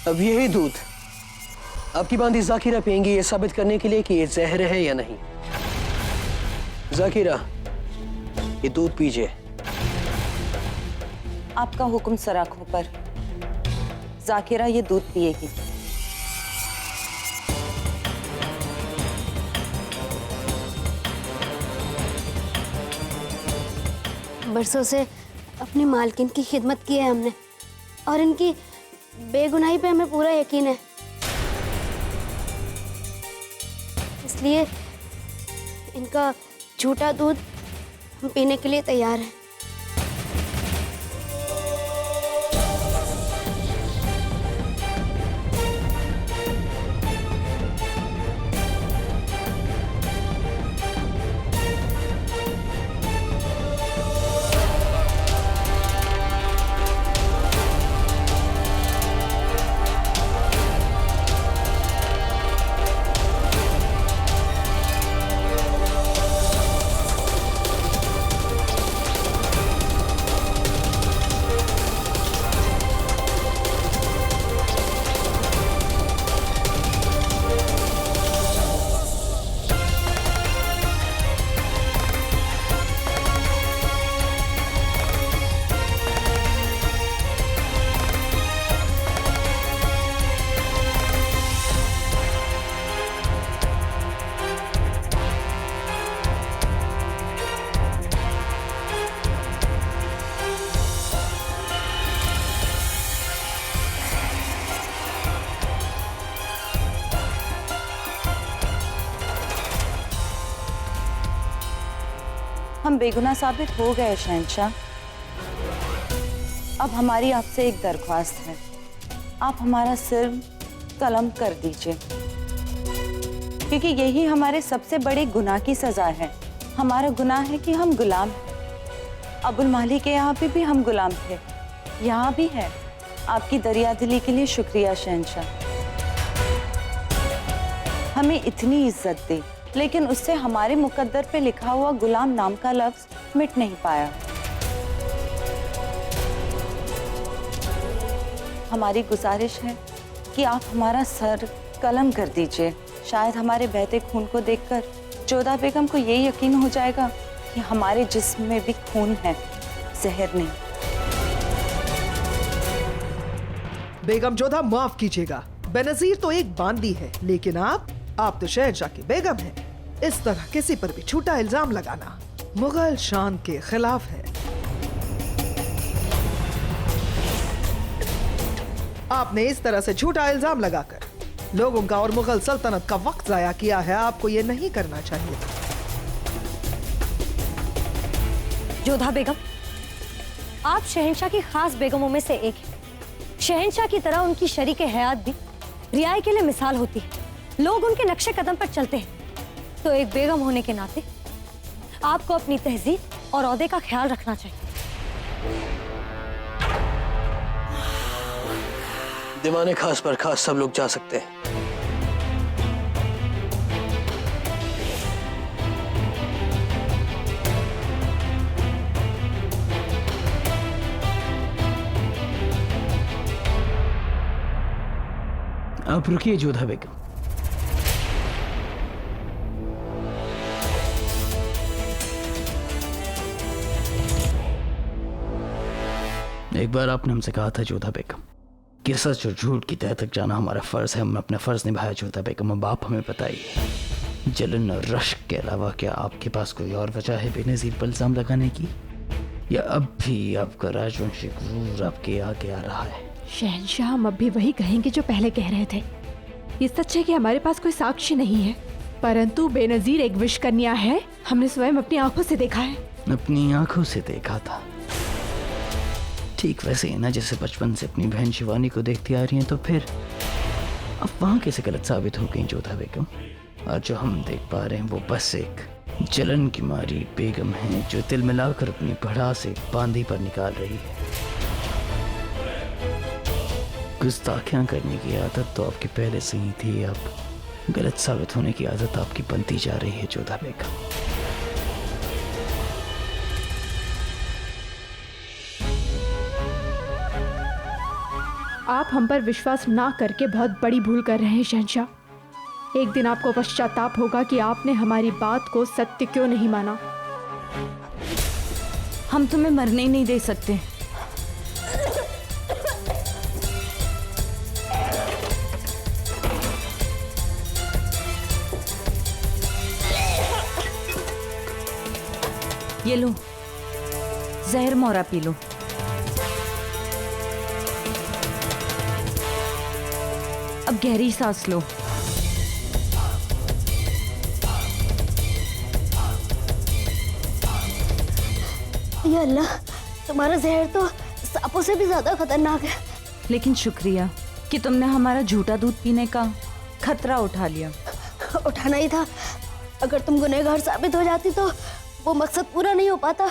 अब यही दूध आपकी बांदी जाकिरा पिएंगी ये साबित करने के लिए कि ये जहर है या नहीं। जाकिरा, ये दूध पीजिए। आपका हुक्म सर आंखों पर। जाकिरा ये दूध पिएगी। बरसों से अपनी मालकिन की खिदमत की है हमने और इनकी बेगुनाही पे हमें पूरा यकीन है, इसलिए इनका झूठा दूध हम पीने के लिए तैयार हैं। हम बेगुनाह साबित हो गए शहंशाह। अब हमारी आपसे एक दरख्वास्त है, आप हमारा सिर कलम कर दीजिए, क्योंकि यही हमारे सबसे बड़े गुनाह की सजा है। हमारा गुनाह है कि हम गुलाम हैं। अबुल माली के यहाँ भी हम गुलाम थे, यहाँ भी है। आपकी दरिया दिली के लिए शुक्रिया शहंशाह। हमें इतनी इज्जत दी, लेकिन उससे हमारे मुकद्दर पे लिखा हुआ गुलाम नाम का लफ्ज मिट नहीं पाया। हमारी गुजारिश है कि आप हमारा सर कलम कर दीजिए। शायद हमारे बहते खून को देखकर जोधा बेगम को ये यकीन हो जाएगा कि हमारे जिस्म में भी खून है, जहर नहीं। बेगम जोधा, माफ कीजिएगा, बेनजीर तो एक बांदी है, लेकिन आप तो शहंशाह की बेगम हैं। इस तरह किसी पर भी झूठा इल्जाम लगाना मुगल शान के खिलाफ है। आपने इस तरह से झूठा इल्जाम लगाकर लोगों का और मुगल सल्तनत का वक्त जाया किया है। आपको ये नहीं करना चाहिए। जोधा बेगम, आप शहंशाह की खास बेगमों में से एक हैं। शहंशाह की तरह उनकी शरीके हयात भी रियाई के लिए मिसाल होती है। लोग उनके नक्शे कदम पर चलते हैं, तो एक बेगम होने के नाते आपको अपनी तहजीब और औहदे का ख्याल रखना चाहिए। दीवाने खास पर खास सब लोग जा सकते हैं। आप रुकिए जोधा बेगम। एक बार आपने हमसे कहा था जोधा बेगम कि सच और झूठ की तह तक जाना हमारा फर्ज है। हमने अपना फर्ज निभाया जोधा बेगम। अब आप हमें बताइए, जलन और रश्क के अलावा क्या आपके पास कोई और वजह है बेनजीर पर इल्जाम लगाने की, या अब भी आपका राजवंशी गुरूर आपके आगे आ रहा है? शहंशाह, हम अब भी वही कहेंगे जो पहले कह रहे थे। ये सच है कि हमारे पास कोई साक्ष्य नहीं है, परंतु बेनजीर एक विश कन्या है। हमने स्वयं अपनी आंखों से देखा है। अपनी आंखों से देखा था? ठीक वैसे ही ना जैसे बचपन से अपनी बहन शिवानी को देखती आ रही हैं। तो फिर अब वहां कैसे गलत साबित हो गई जोधा बेगम? और जो हम देख पा रहे हैं वो बस एक जलन की मारी बेगम है जो तिल मिलाकर अपनी भड़ास एक बांदी पर निकाल रही है। गुस्ताखियां करने की आदत तो आपकी पहले से ही थी, अब गलत साबित होने की आदत आपकी बनती जा रही है जोधा बेगम। आप हम पर विश्वास ना करके बहुत बड़ी भूल कर रहे हैं शहंशाह। एक दिन आपको पश्चाताप होगा कि आपने हमारी बात को सत्य क्यों नहीं माना। हम तुम्हें मरने ही नहीं दे सकते। ये लो, जहर मोरा पी लो। अब गहरी सांस लो। या अल्लाह, तुम्हारा जहर तो सांपों से भी ज्यादा खतरनाक है। लेकिन शुक्रिया कि तुमने हमारा झूठा दूध पीने का खतरा उठा लिया। उठाना ही था। अगर तुम गुनहगार साबित हो जाती तो वो मकसद पूरा नहीं हो पाता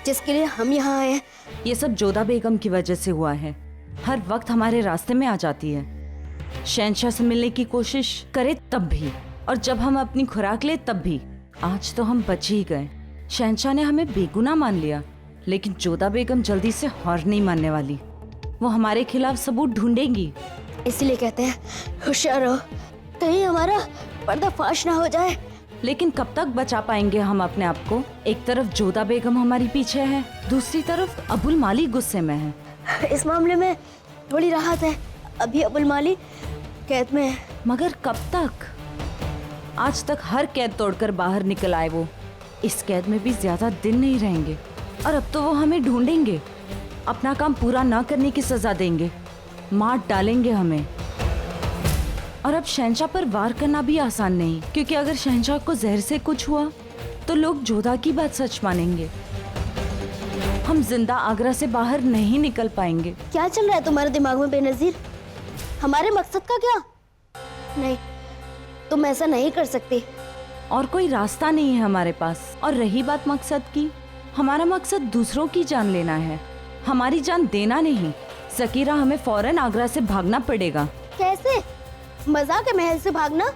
जिसके लिए हम यहाँ आए हैं। ये सब जोधा बेगम की वजह से हुआ है। हर वक्त हमारे रास्ते में आ जाती है। शहंशाह से मिलने की कोशिश करे तब भी, और जब हम अपनी खुराक ले तब भी। आज तो हम बच ही गए। शहंशाह ने हमें बेगुनाह मान लिया, लेकिन जोधा बेगम जल्दी से हार नहीं मानने वाली। वो हमारे खिलाफ सबूत ढूंढेंगी। इसीलिए कहते हैं होशियार रहो, कहीं हमारा पर्दाफाश ना हो जाए। लेकिन कब तक बचा पाएंगे हम अपने आप को? एक तरफ जोधा बेगम हमारी पीछे है, दूसरी तरफ अबुल माली गुस्से में है। इस मामले में थोड़ी राहत है, अभी अबुल माली कैद में है। मगर कब तक? आज तक हर कैद तोड़कर बाहर निकल आए वो। इस कैद में भी ज्यादा दिन नहीं रहेंगे, और अब तो वो हमें ढूंढेंगे, अपना काम पूरा ना करने की सजा देंगे, मार डालेंगे हमें। और अब शहंशाह पर वार करना भी आसान नहीं, क्योंकि अगर शहंशाह को जहर से कुछ हुआ तो लोग जोधा की बात सच मानेंगे। हम जिंदा आगरा से बाहर नहीं निकल पाएंगे। क्या चल रहा है तुम्हारे दिमाग में बेनजीर? हमारे मकसद का क्या? नहीं, तुम ऐसा नहीं कर सकती। और कोई रास्ता नहीं है हमारे पास। और रही बात मकसद की, हमारा मकसद दूसरों की जान लेना है, हमारी जान देना नहीं। ज़कीरा, हमें फौरन आगरा से भागना पड़ेगा। कैसे? मज़ाक है महल से भागना?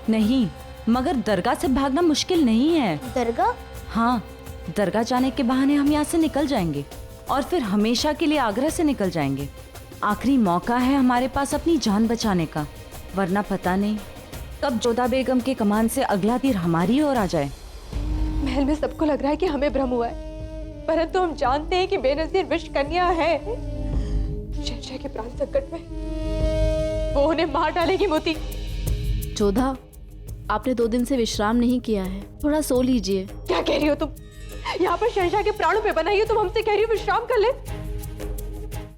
नहीं, मगर दरगाह से भागना मुश्किल नहीं है। दरगाह? हाँ, दरगाह जाने के बहाने हम यहाँ से निकल जाएंगे और फिर हमेशा के लिए आगरा से निकल जाएंगे। आखिरी मौका है हमारे पास अपनी जान बचाने का, वरना पता नहीं कब जोधा बेगम के कमान से अगला तीर हमारी ओर आ जाए। महल में सबको लग रहा है कि हमें भ्रम हुआ है, परंतु हम जानते हैं कि बेनजीर विष कन्या है। शहंशाह के प्राण संकट में, वो उन्हें मार डालेगी। मोती, जोधा, आपने 2 दिन से विश्राम नहीं किया है, थोड़ा सो लीजिए। क्या कह रही हो तुम? यहाँ पर शहंशाह के प्राणों पे बनाई हो, तुम हमसे कह रही हो विश्राम कर ले?